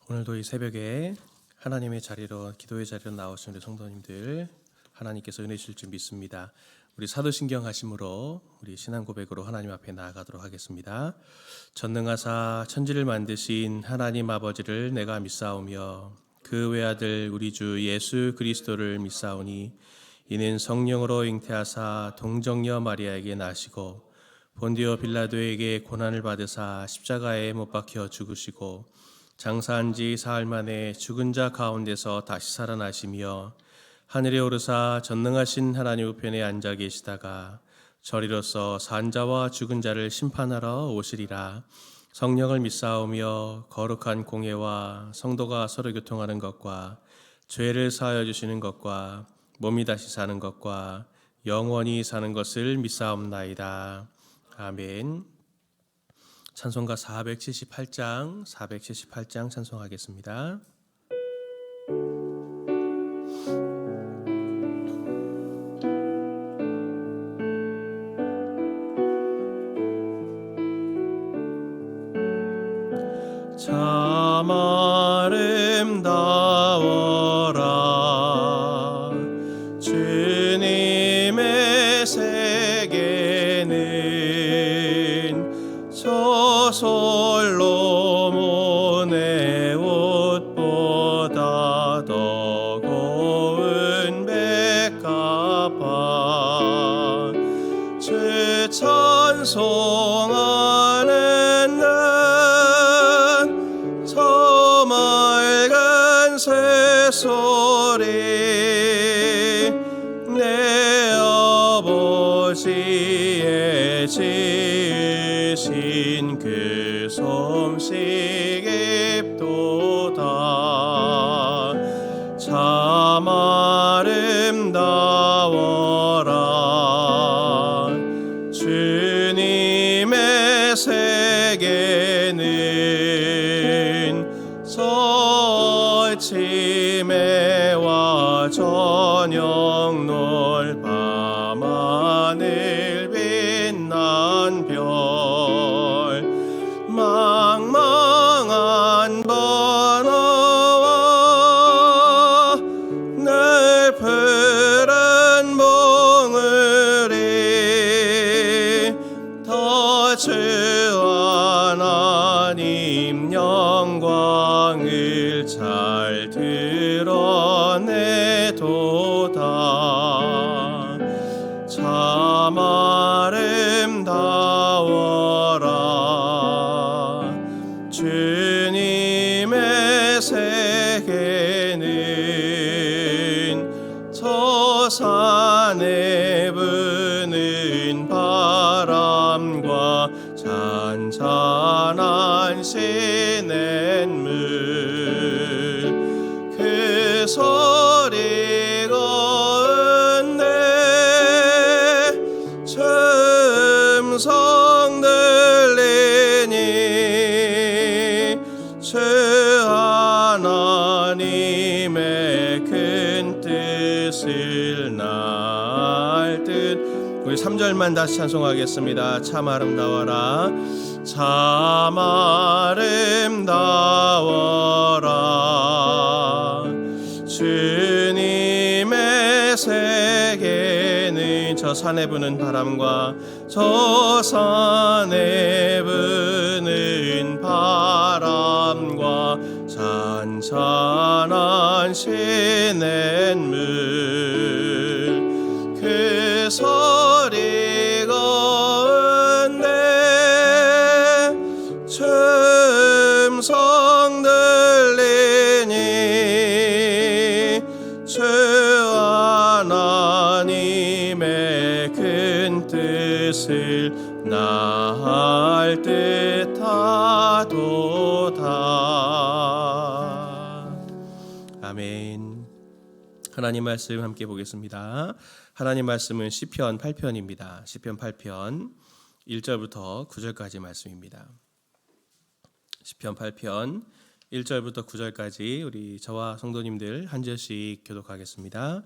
오늘도 이 새벽에 하나님의 자리로, 기도의 자리로 나오신 우리 성도님들, 하나님께서 은혜 주실 줄 믿습니다. 우리 사도신경 하심으로 우리 신앙 고백으로 하나님 앞에 나아가도록 하겠습니다. 전능하사 천지를 만드신 하나님 아버지를 내가 믿사오며 그 외아들 우리 주 예수 그리스도를 믿사오니 이는 성령으로 잉태하사 동정녀 마리아에게 나시고 본디오 빌라도에게 고난을 받으사 십자가에 못 박혀 죽으시고 장사한 지 사흘 만에 죽은 자 가운데서 다시 살아나시며 하늘에 오르사 전능하신 하나님 우편에 앉아 계시다가 저리로서 산 자와 죽은 자를 심판하러 오시리라. 성령을 믿사오며 거룩한 공예와 성도가 서로 교통하는 것과 죄를 사하여 주시는 것과 몸이 다시 사는 것과 영원히 사는 것을 믿사옵나이다. 아멘. 찬송가 478장 찬송하겠습니다. 참 아름다워라 주님의 세계는 저 솔로몬의 옷보다 더 고운 백합화 주 찬송하는 저 맑은 새소리 내 아버지의 지으신 그 솜씨 깊도다. 참 아름다워라 주님의 세계는 저 아침에와 저녁 놀 밤하늘 빛난 별 망망한 바다와 늘 푸른 봉우리 더 주 하나님 영광을 잘 드러내도다. 참 아름다워라 주님의 세계는 저 산에 부는 바람과 잔잔한 시냇물 그 소리 가운데 음성 들리니 주 하나님의 큰 뜻을 날 듯. 우리 3절만 다시 찬송하겠습니다. 참 아름다워라 참 아름다워라 주님의 세계는 저 산에 부는 바람과 저 산에 부는 바람과 잔잔한 시냇물 그 소리 가운데 음성 들리니 주 하나님의 큰 뜻을 날 듯하도다. 아멘. 하나님 말씀 함께 보겠습니다. 하나님 말씀은 시편 8편입니다. 시편 8편 1절부터 9절까지 말씀입니다. 시편 8편 1절부터 9절까지 우리 저와 성도님들 한 절씩 교독하겠습니다.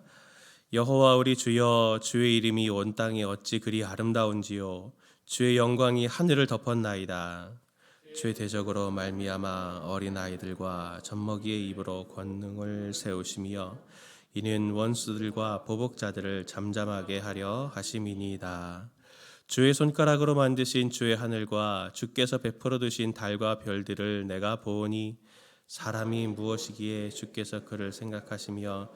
여호와 우리 주여, 주의 이름이 온 땅에 어찌 그리 아름다운지요. 주의 영광이 하늘을 덮었나이다. 주의 대적으로 말미암아 어린아이들과 젖먹이의 입으로 권능을 세우시며 이는 원수들과 보복자들을 잠잠하게 하려 하심이니이다. 주의 손가락으로 만드신 주의 하늘과 주께서 베풀어 두신 달과 별들을 내가 보오니 사람이 무엇이기에 주께서 그를 생각하시며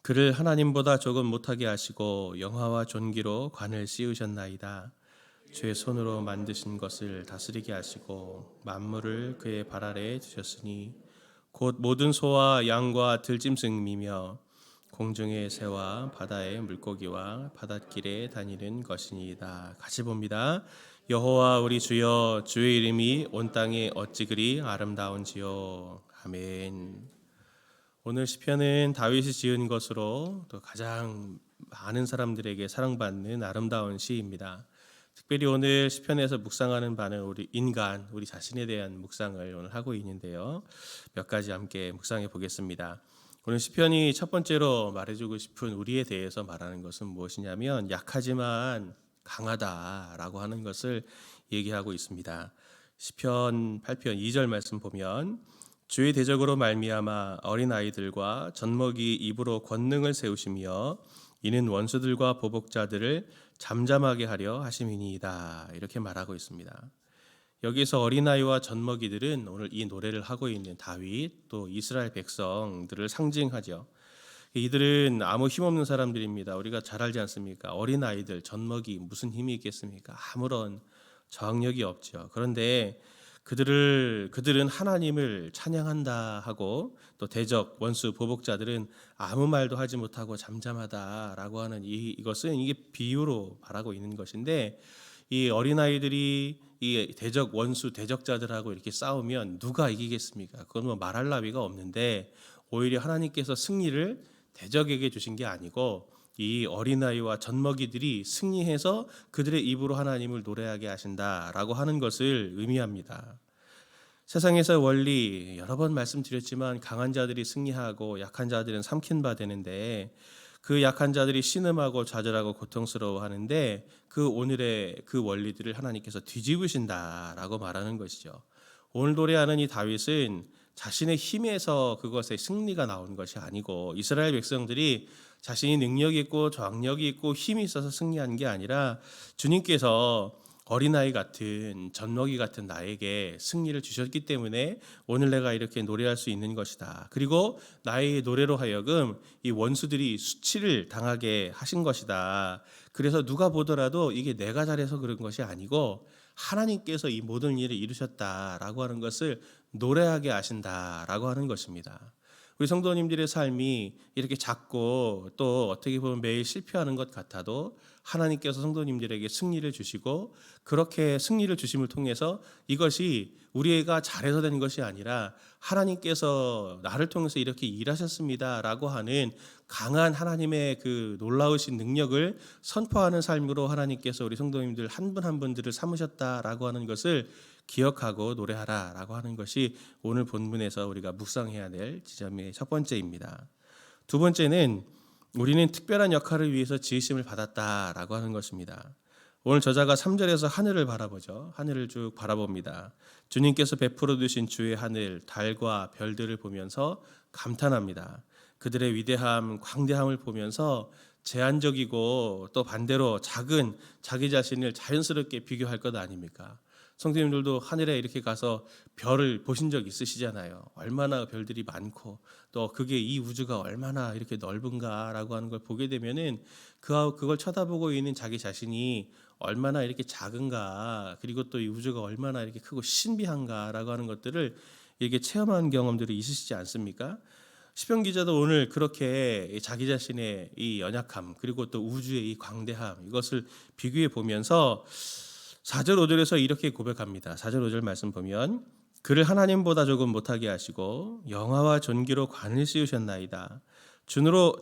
그를 하나님보다 조금 못하게 하시고 영화와 존귀로 관을 씌우셨나이다. 주의 손으로 만드신 것을 다스리게 하시고 만물을 그의 발 아래에 두셨으니 곧 모든 소와 양과 들짐승이며 공중의 새와 바다의 물고기와 바닷길에 다니는 것이니이다. 같이 봅니다. 여호와 우리 주여, 주의 이름이 온 땅에 어찌 그리 아름다운지요. 아멘. 오늘 시편은 다윗이 지은 것으로 또 가장 많은 사람들에게 사랑받는 아름다운 시입니다. 특별히 오늘 시편에서 묵상하는 바는 우리 인간, 우리 자신에 대한 묵상을 오늘 하고 있는데요. 몇 가지 함께 묵상해 보겠습니다. 오늘 시편이 첫 번째로 말해주고 싶은 우리에 대해서 말하는 것은 무엇이냐면 약하지만 강하다라고 하는 것을 얘기하고 있습니다. 시편 8편 2절 말씀 보면 주의 대적으로 말미암아 어린아이들과 젖먹이 입으로 권능을 세우시며 이는 원수들과 보복자들을 잠잠하게 하려 하심이니이다. 이렇게 말하고 있습니다. 여기서 어린아이와 젖먹이들은 오늘 이 노래를 하고 있는 다윗 또 이스라엘 백성들을 상징하죠. 이들은 아무 힘없는 사람들입니다. 우리가 잘 알지 않습니까? 어린아이들, 젖먹이 무슨 힘이 있겠습니까? 아무런 저항력이 없죠. 그런데 그들은 하나님을 찬양한다 하고 또 대적, 원수, 보복자들은 아무 말도 하지 못하고 잠잠하다라고 하는 이것은 이게 비유로 말하고 있는 것인데 이 어린아이들이 이 대적, 원수, 대적자들하고 이렇게 싸우면 누가 이기겠습니까? 그건 뭐 말할 나위가 없는데 오히려 하나님께서 승리를 대적에게 주신 게 아니고 이 어린아이와 젖먹이들이 승리해서 그들의 입으로 하나님을 노래하게 하신다라고 하는 것을 의미합니다. 세상에서 원리 여러 번 말씀드렸지만 강한 자들이 승리하고 약한 자들은 삼킨 바 되는데 그 약한 자들이 신음하고 좌절하고 고통스러워하는데 그 오늘의 그 원리들을 하나님께서 뒤집으신다라고 말하는 것이죠. 오늘 노래하는 이 다윗은 자신의 힘에서 그것에 승리가 나온 것이 아니고 이스라엘 백성들이 자신이 능력이 있고 저항력이 있고 힘이 있어서 승리한 게 아니라 주님께서 어린아이 같은 젖먹이 같은 나에게 승리를 주셨기 때문에 오늘 내가 이렇게 노래할 수 있는 것이다. 그리고 나의 노래로 하여금 이 원수들이 수치를 당하게 하신 것이다. 그래서 누가 보더라도 이게 내가 잘해서 그런 것이 아니고 하나님께서 이 모든 일을 이루셨다라고 하는 것을 노래하게 하신다라고 하는 것입니다. 우리 성도님들의 삶이 이렇게 작고 또 어떻게 보면 매일 실패하는 것 같아도 하나님께서 성도님들에게 승리를 주시고 그렇게 승리를 주심을 통해서 이것이 우리가 잘해서 된 것이 아니라 하나님께서 나를 통해서 이렇게 일하셨습니다라고 하는 강한 하나님의 그 놀라우신 능력을 선포하는 삶으로 하나님께서 우리 성도님들 한 분 한 분들을 삼으셨다라고 하는 것을 기억하고 노래하라라고 하는 것이 오늘 본문에서 우리가 묵상해야 될 지점의 첫 번째입니다. 두 번째는 우리는 특별한 역할을 위해서 지으심을 받았다라고 하는 것입니다. 오늘 저자가 3절에서 하늘을 바라보죠. 하늘을 쭉 바라봅니다. 주님께서 베풀어 두신 주의 하늘, 달과 별들을 보면서 감탄합니다. 그들의 위대함, 광대함을 보면서 제한적이고 또 반대로 작은 자기 자신을 자연스럽게 비교할 것 아닙니까? 성도님들도 하늘에 이렇게 가서 별을 보신 적 있으시잖아요. 얼마나 별들이 많고 또 그게 이 우주가 얼마나 이렇게 넓은가라고 하는 걸 보게 되면은 그걸 쳐다보고 있는 자기 자신이 얼마나 이렇게 작은가, 그리고 또 이 우주가 얼마나 이렇게 크고 신비한가라고 하는 것들을 이렇게 체험한 경험들이 있으시지 않습니까? 시편 기자도 오늘 그렇게 자기 자신의 이 연약함 그리고 또 우주의 이 광대함 이것을 비교해 보면서 4절 5절에서 이렇게 고백합니다. 4절 5절 말씀 보면 그를 하나님보다 조금 못하게 하시고 영화와 존귀로 관을 씌우셨나이다.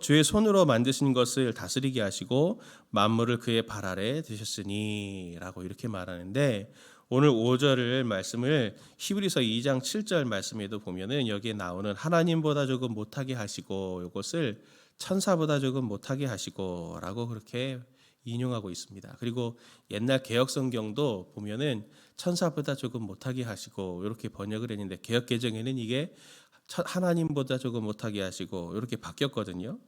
주의 손으로 만드신 것을 다스리게 하시고 만물을 그의 발 아래 두셨으니 라고 이렇게 말하는데 오늘 5절 말씀을 히브리서 2장 7절 말씀에도 보면은 여기에 나오는 하나님보다 조금 못하게 하시고 이것을 천사보다 조금 못하게 하시고 라고 그렇게 인용하고 있습니다. 그리고 옛날 개역 성경도 보면은 천사보다 조금 못하게 하시고 이렇게 번역을 했는데 개역 개정에는 이게 하나님보다 조금 못하게 하시고 이렇게 바뀌었거든요.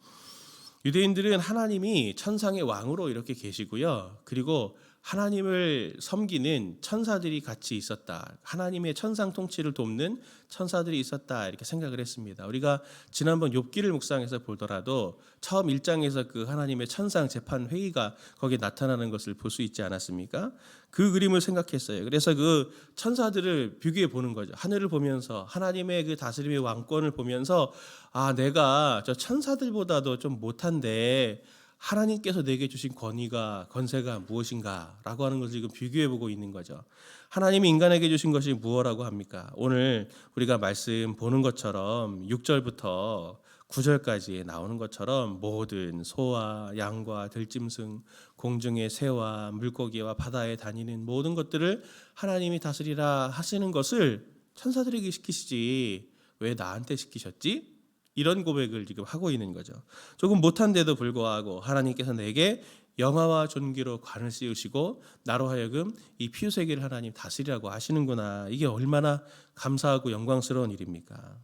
유대인들은 하나님이 천상의 왕으로 이렇게 계시고요. 그리고 하나님을 섬기는 천사들이 같이 있었다. 하나님의 천상 통치를 돕는 천사들이 있었다. 이렇게 생각을 했습니다. 우리가 지난번 욥기를 묵상해서 보더라도 처음 1장에서 그 하나님의 천상 재판 회의가 거기에 나타나는 것을 볼 수 있지 않았습니까? 그 그림을 생각했어요. 그래서 그 천사들을 비교해 보는 거죠. 하늘을 보면서 하나님의 그 다스림의 왕권을 보면서 아, 내가 저 천사들보다도 좀 못한데 하나님께서 내게 주신 권세가 무엇인가라고 하는 것을 지금 비교해 보고 있는 거죠. 하나님이 인간에게 주신 것이 무엇이라고 합니까? 오늘 우리가 말씀 보는 것처럼 6절부터 9절까지 나오는 것처럼 모든 소와 양과 들짐승, 공중의 새와 물고기와 바다에 다니는 모든 것들을 하나님이 다스리라 하시는 것을 천사들에게 시키시지 왜 나한테 시키셨지? 이런 고백을 지금 하고 있는 거죠. 조금 못한데도 불구하고 하나님께서 내게 영화와 존귀로 관을 씌우시고 나로 하여금 이 피후세계를 하나님 다스리라고 하시는구나. 이게 얼마나 감사하고 영광스러운 일입니까?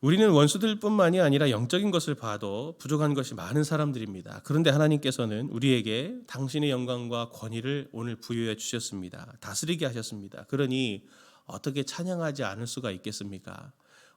우리는 원수들뿐만이 아니라 영적인 것을 봐도 부족한 것이 많은 사람들입니다. 그런데 하나님께서는 우리에게 당신의 영광과 권위를 오늘 부여해 주셨습니다. 다스리게 하셨습니다. 그러니 어떻게 찬양하지 않을 수가 있겠습니까?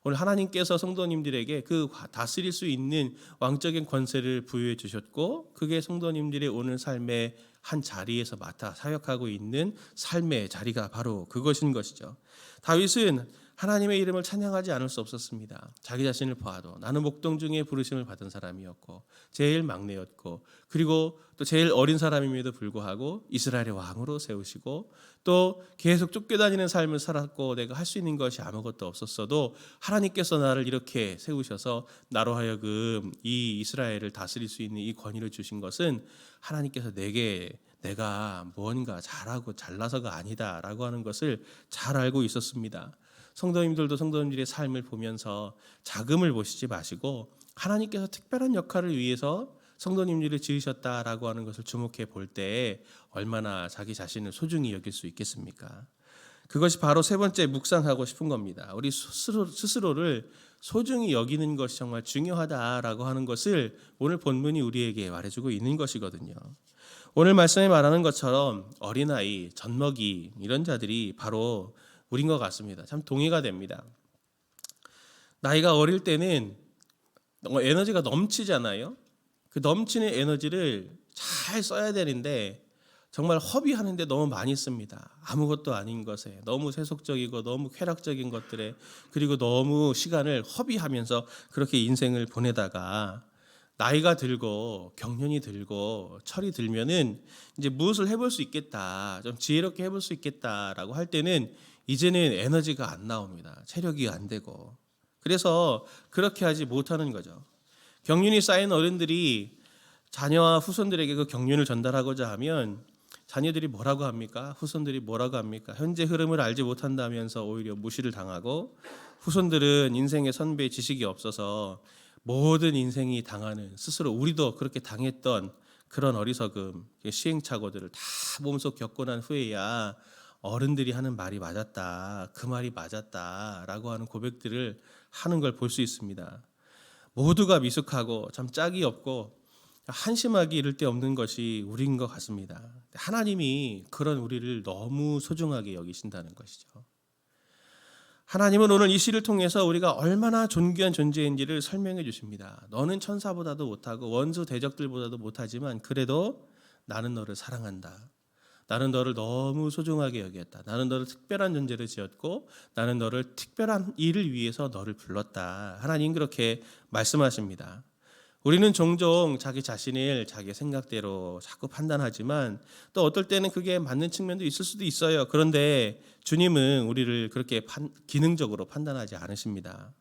오늘 하나님께서 성도님들에게 그 다스릴 수 있는 왕적인 권세를 부여해 주셨고 그게 성도님들의 오늘 삶의 한 자리에서 맡아 사역하고 있는 삶의 자리가 바로 그것인 것이죠. 다윗은 하나님의 이름을 찬양하지 않을 수 없었습니다. 자기 자신을 보아도 나는 목동 중에 부르심을 받은 사람이었고 제일 막내였고 그리고 또 제일 어린 사람임에도 불구하고 이스라엘의 왕으로 세우시고 또 계속 쫓겨다니는 삶을 살았고 내가 할 수 있는 것이 아무것도 없었어도 하나님께서 나를 이렇게 세우셔서 나로 하여금 이 이스라엘을 다스릴 수 있는 이 권위를 주신 것은 하나님께서 내가 뭔가 잘하고 잘나서가 아니다라고 하는 것을 잘 알고 있었습니다. 성도님들도 성도님들의 삶을 보면서 자금을 보시지 마시고 하나님께서 특별한 역할을 위해서 성도님들을 지으셨다라고 하는 것을 주목해 볼 때 얼마나 자기 자신을 소중히 여길 수 있겠습니까? 그것이 바로 세 번째 묵상하고 싶은 겁니다. 우리 스스로를 소중히 여기는 것이 정말 중요하다라고 하는 것을 오늘 본문이 우리에게 말해주고 있는 것이거든요. 오늘 말씀에 말하는 것처럼 어린아이, 젖먹이 이런 자들이 바로 우린 것 같습니다. 참 동의가 됩니다. 나이가 어릴 때는 에너지가 넘치잖아요. 그 넘치는 에너지를 잘 써야 되는데 정말 허비하는데 너무 많이 씁니다. 아무것도 아닌 것에 너무 세속적이고 너무 쾌락적인 것들에 그리고 너무 시간을 허비하면서 그렇게 인생을 보내다가 나이가 들고 경련이 들고 철이 들면은 이제 무엇을 해볼 수 있겠다, 좀 지혜롭게 해볼 수 있겠다라고 할 때는 이제는 에너지가 안 나옵니다. 체력이 안 되고 그래서 그렇게 하지 못하는 거죠. 경륜이 쌓인 어른들이 자녀와 후손들에게 그 경륜을 전달하고자 하면 자녀들이 뭐라고 합니까? 후손들이 뭐라고 합니까? 현재 흐름을 알지 못한다면서 오히려 무시를 당하고 후손들은 인생의 선배 지식이 없어서 모든 인생이 당하는 스스로 우리도 그렇게 당했던 그런 어리석음, 시행착오들을 다 몸소 겪고 난 후에야 어른들이 하는 말이 맞았다, 그 말이 맞았다라고 하는 고백들을 하는 걸 볼 수 있습니다. 모두가 미숙하고 참 짝이 없고 한심하기 이를 데 없는 것이 우리인 것 같습니다. 하나님이 그런 우리를 너무 소중하게 여기신다는 것이죠. 하나님은 오늘 이 시를 통해서 우리가 얼마나 존귀한 존재인지를 설명해 주십니다. 너는 천사보다도 못하고 원수 대적들보다도 못하지만 그래도 나는 너를 사랑한다. 나는 너를 너무 소중하게 여겼다. 나는 너를 특별한 존재로 지었고 나는 너를 특별한 일을 위해서 너를 불렀다. 하나님 그렇게 말씀하십니다. 우리는 종종 자기 자신을 자기 생각대로 자꾸 판단하지만 또 어떨 때는 그게 맞는 측면도 있을 수도 있어요. 그런데 주님은 우리를 그렇게 기능적으로 판단하지 않으십니다.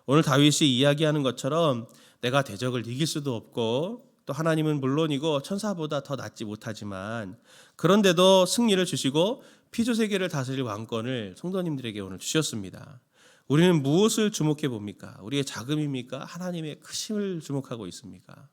오늘 다윗이 이야기하는 것처럼 내가 대적을 이길 수도 없고 또 하나님은 물론이고 천사보다 더 낫지 못하지만 그런데도 승리를 주시고 피조세계를 다스릴 왕권을 성도님들에게 오늘 주셨습니다. 우리는 무엇을 주목해 봅니까? 우리의 자금입니까? 하나님의 크심을 주목하고 있습니까?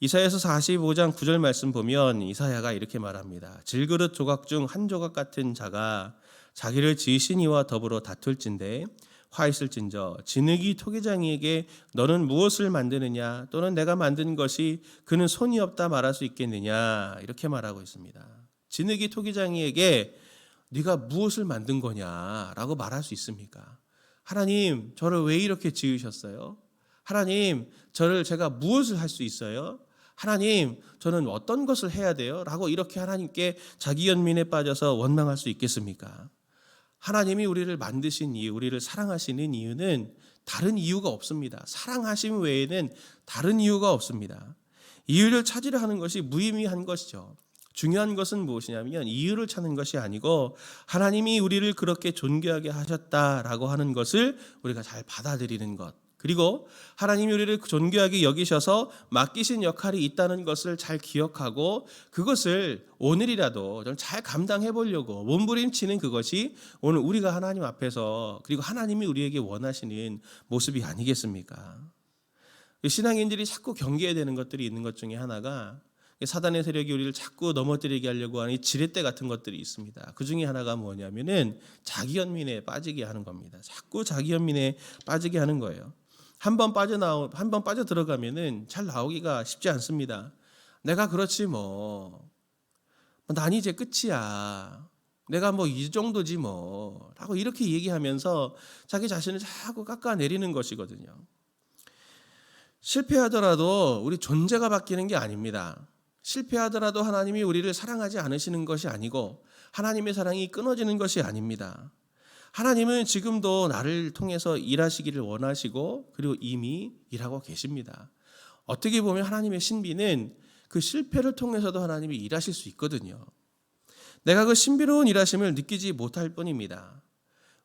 이사야서 45장 9절 말씀 보면 이사야가 이렇게 말합니다. 질그릇 조각 중 한 조각 같은 자가 자기를 지으신 이와 더불어 다툴진대 화 있을진저 진흙이 토기장이에게 너는 무엇을 만드느냐 또는 내가 만든 것이 그는 손이 없다 말할 수 있겠느냐 이렇게 말하고 있습니다. 진흙이 토기장이에게 네가 무엇을 만든 거냐라고 말할 수 있습니까? 하나님 저를 왜 이렇게 지으셨어요? 하나님 제가 무엇을 할 수 있어요? 하나님 저는 어떤 것을 해야 돼요? 라고 이렇게 하나님께 자기 연민에 빠져서 원망할 수 있겠습니까? 하나님이 우리를 만드신 이유, 우리를 사랑하시는 이유는 다른 이유가 없습니다. 사랑하심 외에는 다른 이유가 없습니다. 이유를 찾으려 하는 것이 무의미한 것이죠. 중요한 것은 무엇이냐면 이유를 찾는 것이 아니고 하나님이 우리를 그렇게 존귀하게 하셨다라고 하는 것을 우리가 잘 받아들이는 것. 그리고 하나님이 우리를 존귀하게 여기셔서 맡기신 역할이 있다는 것을 잘 기억하고 그것을 오늘이라도 좀 잘 감당해 보려고 몸부림치는 그것이 오늘 우리가 하나님 앞에서 그리고 하나님이 우리에게 원하시는 모습이 아니겠습니까? 신앙인들이 자꾸 경계해야 되는 것들이 있는 것 중에 하나가 사단의 세력이 우리를 자꾸 넘어뜨리게 하려고 하는 이 지렛대 같은 것들이 있습니다. 그 중에 하나가 뭐냐면은 자기 연민에 빠지게 하는 겁니다. 자꾸 자기 연민에 빠지게 하는 거예요. 한 번 빠져 들어가면은 잘 나오기가 쉽지 않습니다. 내가 그렇지 뭐. 난 이제 끝이야. 내가 뭐 이 정도지 뭐. 라고 이렇게 얘기하면서 자기 자신을 자꾸 깎아내리는 것이거든요. 실패하더라도 우리 존재가 바뀌는 게 아닙니다. 실패하더라도 하나님이 우리를 사랑하지 않으시는 것이 아니고 하나님의 사랑이 끊어지는 것이 아닙니다. 하나님은 지금도 나를 통해서 일하시기를 원하시고 그리고 이미 일하고 계십니다. 어떻게 보면 하나님의 신비는 그 실패를 통해서도 하나님이 일하실 수 있거든요. 내가 그 신비로운 일하심을 느끼지 못할 뿐입니다.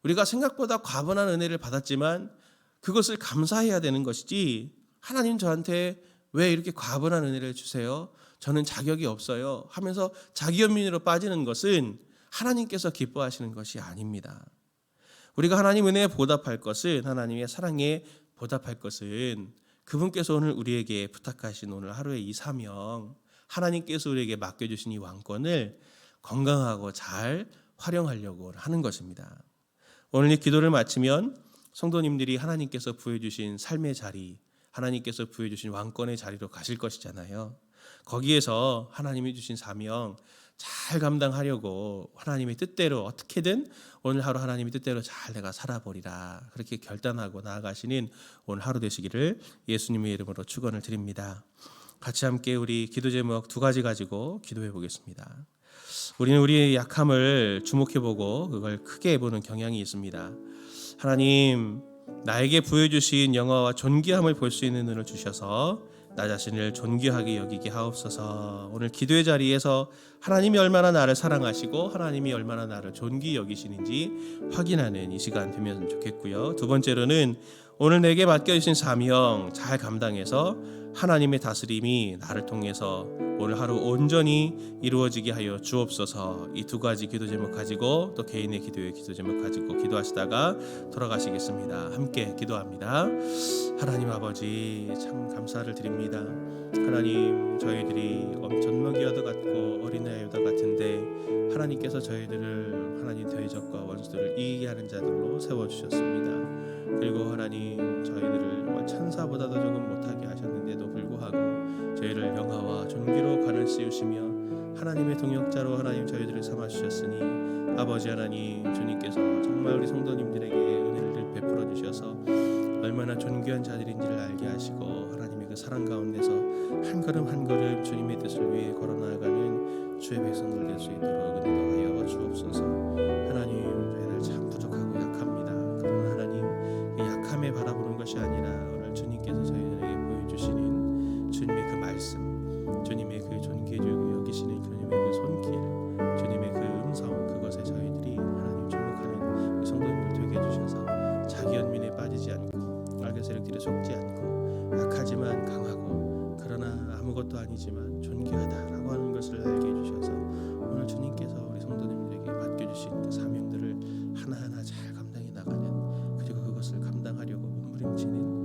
우리가 생각보다 과분한 은혜를 받았지만 그것을 감사해야 되는 것이지 하나님 저한테 왜 이렇게 과분한 은혜를 주세요? 저는 자격이 없어요 하면서 자기 연민으로 빠지는 것은 하나님께서 기뻐하시는 것이 아닙니다. 우리가 하나님 은혜에 보답할 것은 하나님의 사랑에 보답할 것은 그분께서 오늘 우리에게 부탁하신 오늘 하루의 이 사명 하나님께서 우리에게 맡겨주신 이 왕권을 건강하고 잘 활용하려고 하는 것입니다. 오늘 이 기도를 마치면 성도님들이 하나님께서 부여주신 삶의 자리 하나님께서 부여주신 왕권의 자리로 가실 것이잖아요. 거기에서 하나님이 주신 사명 잘 감당하려고 하나님의 뜻대로 어떻게든 오늘 하루 하나님의 뜻대로 잘 내가 살아보리라 그렇게 결단하고 나아가시는 오늘 하루 되시기를 예수님의 이름으로 축원을 드립니다. 같이 함께 우리 기도 제목 두 가지 가지고 기도해 보겠습니다. 우리는 우리의 약함을 주목해보고 그걸 크게 보는 경향이 있습니다. 하나님 나에게 부여주신 영화와 존귀함을 볼 수 있는 눈을 주셔서 나 자신을 존귀하게 여기게 하옵소서. 오늘 기도의 자리에서 하나님이 얼마나 나를 사랑하시고 하나님이 얼마나 나를 존귀히 여기시는지 확인하는 이 시간 되면 좋겠고요. 두 번째로는 오늘 내게 맡겨주신 사명 잘 감당해서 하나님의 다스림이 나를 통해서 오늘 하루 온전히 이루어지게 하여 주옵소서. 이 두 가지 기도 제목 가지고 또 개인의 기도의 기도 제목 가지고 기도하시다가 돌아가시겠습니다. 함께 기도합니다. 하나님 아버지 참 감사를 드립니다. 하나님 저희들이 젖먹이와도 같고 어린아이와도 같은데 하나님께서 저희들을 하나님 대적과 원수들을 이기게 하는 자들로 세워주셨습니다. 그리고 하나님 저희들을 천사보다도 조금 못하게 하셨는데도 불구하고 저희를 영화와 존귀로 관을 씌우시며 하나님의 동역자로 하나님 저희들을 삼아주셨으니 아버지 하나님 주님께서 정말 우리 성도님들에게 은혜를 베풀어 주셔서 얼마나 존귀한 자들인지를 알게 하시고 하나님의 그 사랑 가운데서 한 걸음 한 걸음 주님의 뜻을 위해 걸어나가는 주의 백성들 될 수 있도록 은혜하여 주옵소서. 하나님 저희들 참 부족하고 약합니다. 그러나 하나님 그 약함에 바라보는 것이 아니라 오늘 주님께서 저희들에게 보여주시는 주님의 그 말씀 주님의 그 존귀해주고 여기시는 주님의 그 손길 주님의 그 음성 그것에 저희들이 하나님 주목하는 성도님들 되게 해주셔서 자기 연민에 빠지지 않고 악의 세력들에 속지 않고 약하지만 강하고 그러나 아무것도 아니지만 존귀하다라고 하는 것을 알게 해주셔서 오늘 주님께서 우리 성도님들에게 맡겨주신 그 사명들을 하나하나 잘 감당해 나가는 그리고 그것을 감당하려고 몸부림치는